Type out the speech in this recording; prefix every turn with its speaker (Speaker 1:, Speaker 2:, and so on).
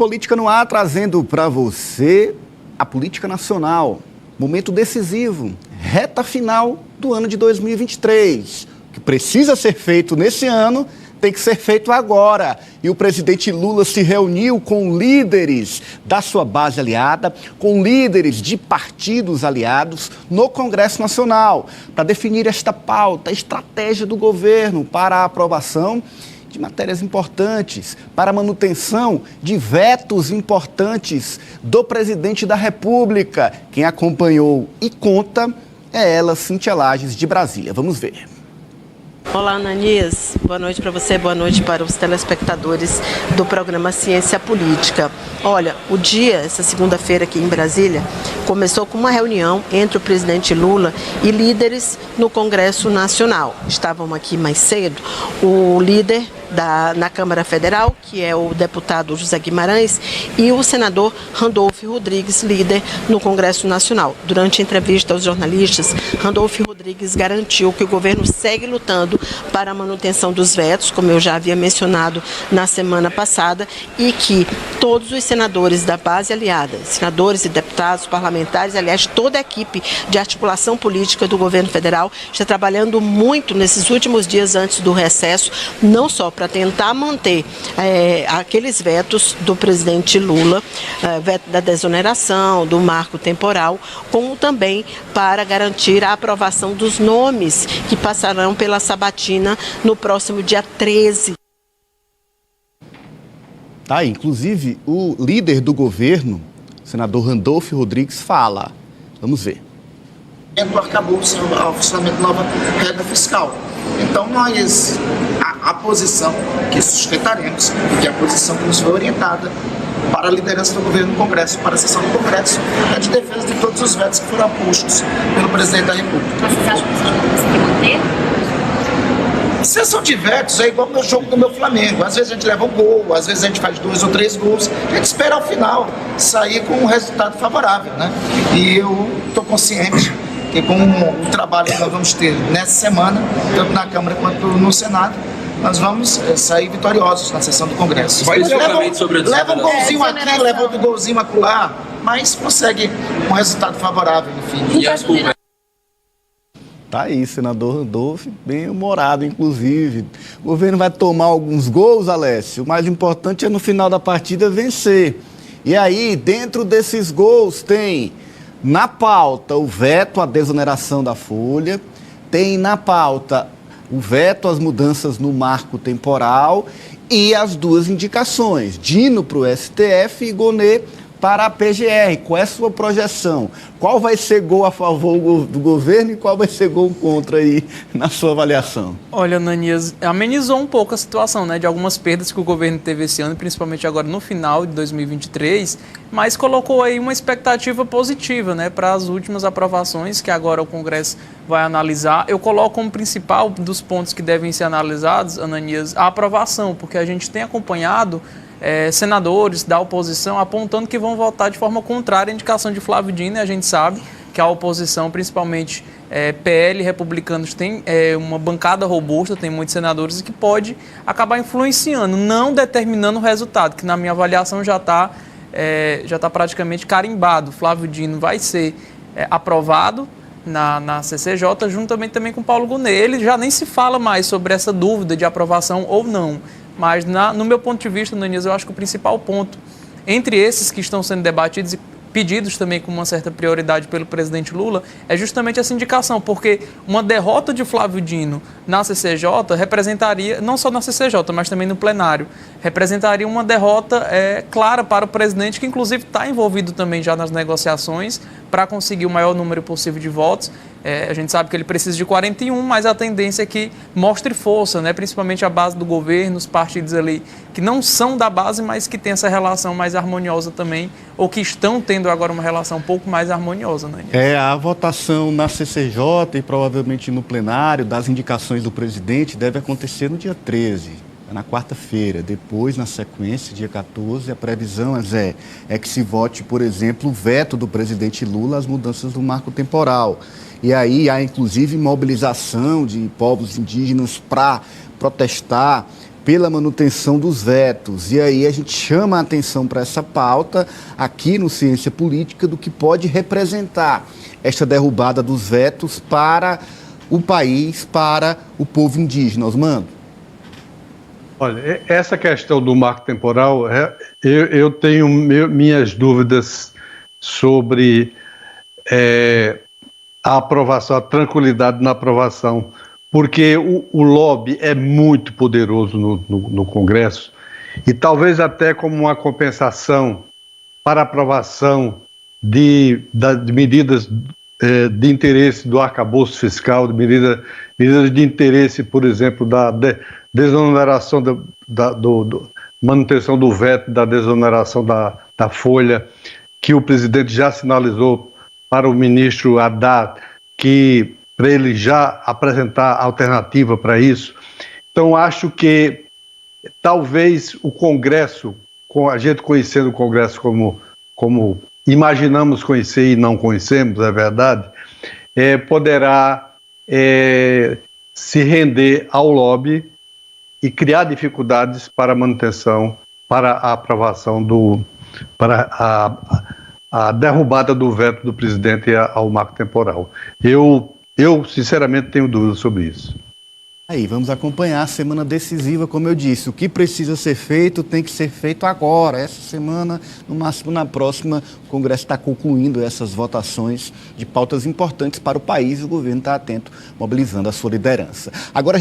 Speaker 1: Política no Ar, trazendo para você a política nacional. Momento decisivo, reta final do ano de 2023. O que precisa ser feito nesse ano tem que ser feito agora. E o presidente Lula se reuniu com líderes da sua base aliada, com líderes de partidos aliados no Congresso Nacional, para definir esta pauta, a estratégia do governo para a aprovação de matérias importantes, para a manutenção de vetos importantes do presidente da República. Quem acompanhou e conta é ela, Cíntia Lages, de Brasília. Vamos ver.
Speaker 2: Olá, Ananias. Boa noite para você, boa noite para os telespectadores do programa Ciência Política. Olha, o dia, essa segunda-feira aqui em Brasília, começou com uma reunião entre o presidente Lula e líderes no Congresso Nacional. Estavam aqui mais cedo o líder na Câmara Federal, que é o deputado José Guimarães, e o senador Randolfo Rodrigues, líder no Congresso Nacional. Durante a entrevista aos jornalistas, Randolfo Rodrigues garantiu que o governo segue lutando para a manutenção dos vetos, como eu já havia mencionado na semana passada, e que todos os senadores da base aliada, senadores e deputados, parlamentares, aliás, toda a equipe de articulação política do governo federal está trabalhando muito nesses últimos dias antes do recesso, não só para tentar manter aqueles vetos do presidente Lula, veto da desoneração, do marco temporal, como também para garantir a aprovação dos nomes que passarão pela sabatina no próximo dia 13.
Speaker 1: Tá, inclusive, o líder do governo, o senador Randolfo Rodrigues, fala. Vamos ver.
Speaker 3: Acabou-se o funcionamento da nova regra fiscal. Então, a posição que sustentaremos, que é a posição que nos foi orientada para a liderança do governo no Congresso, para a sessão do Congresso, é de defesa de todos os vetos que foram postos pelo presidente da República.
Speaker 4: Mas vocês acham que vocês vão conseguir manter?
Speaker 3: Sessão de vetos é igual no jogo do meu Flamengo. Às vezes a gente leva um gol, às vezes a gente faz 2 ou 3 gols. A gente espera ao final sair com um resultado favorável, né? E eu estou consciente que com o trabalho que nós vamos ter nessa semana, tanto na Câmara quanto no Senado, nós vamos sair vitoriosos na sessão do Congresso. Leva um golzinho aqui, leva outro golzinho acolá, mas consegue um resultado favorável, enfim.
Speaker 4: E as conversas?
Speaker 1: Tá aí, senador Randolfo, bem humorado, inclusive. O governo vai tomar alguns gols, Alessio. O mais importante é, no final da partida, vencer. E aí, dentro desses gols, tem na pauta o veto à desoneração da folha, tem na pauta o veto às mudanças no marco temporal e as 2 indicações, Dino para o STF e Gonê para a PGR. Qual é a sua projeção? Qual vai ser gol a favor do governo e qual vai ser gol contra aí na sua avaliação?
Speaker 5: Olha, Ananias, amenizou um pouco a situação, né, de algumas perdas que o governo teve esse ano, principalmente agora no final de 2023, mas colocou aí uma expectativa positiva, né, para as últimas aprovações que agora o Congresso vai analisar. Eu coloco como principal dos pontos que devem ser analisados, Ananias, a aprovação, porque a gente tem acompanhado senadores da oposição apontando que vão votar de forma contrária à indicação de Flávio Dino, e a gente sabe que a oposição, principalmente PL e republicanos, tem uma bancada robusta, tem muitos senadores, e que pode acabar influenciando, não determinando o resultado, que na minha avaliação já está praticamente carimbado. Flávio Dino vai ser aprovado na CCJ, juntamente também com Paulo Gonê. Ele já nem se fala mais sobre essa dúvida de aprovação ou não. Mas, no meu ponto de vista, Ananias, eu acho que o principal ponto, entre esses que estão sendo debatidos e pedidos também com uma certa prioridade pelo presidente Lula, é justamente essa indicação, porque uma derrota de Flávio Dino na CCJ representaria, não só na CCJ, mas também no plenário, representaria uma derrota clara para o presidente, que inclusive está envolvido também já nas negociações para conseguir o maior número possível de votos. A gente sabe que ele precisa de 41, mas a tendência é que mostre força, né? Principalmente a base do governo, os partidos ali que não são da base, mas que têm essa relação mais harmoniosa também, ou que estão tendo agora uma relação um pouco mais harmoniosa, né?
Speaker 1: A votação na CCJ e provavelmente no plenário das indicações do presidente deve acontecer no dia 13, na quarta-feira. Depois, na sequência, dia 14, a previsão é que se vote, por exemplo, o veto do presidente Lula às mudanças do marco temporal. E aí há, inclusive, mobilização de povos indígenas para protestar pela manutenção dos vetos. E aí a gente chama a atenção para essa pauta aqui no Ciência Política do que pode representar esta derrubada dos vetos para o país, para o povo indígena. Osmando?
Speaker 6: Olha, essa questão do marco temporal, eu tenho minhas dúvidas sobre a aprovação, a tranquilidade na aprovação, porque o lobby é muito poderoso no Congresso e talvez até como uma compensação para a aprovação de medidas de interesse do arcabouço fiscal, de medidas de interesse, por exemplo, da desoneração, manutenção do veto, da desoneração da folha, que o presidente já sinalizou para o ministro Haddad, que para ele já apresentar alternativa para isso. Então, acho que talvez o Congresso, com a gente conhecendo o Congresso como imaginamos conhecer e não conhecemos, é verdade, poderá se render ao lobby e criar dificuldades para a manutenção, para a aprovação para a derrubada do veto do presidente ao marco temporal. Eu sinceramente tenho dúvidas sobre isso.
Speaker 1: Aí, vamos acompanhar a semana decisiva, como eu disse. O que precisa ser feito tem que ser feito agora. Essa semana, no máximo na próxima, o Congresso está concluindo essas votações de pautas importantes para o país e o governo está atento, mobilizando a sua liderança. Agora a gente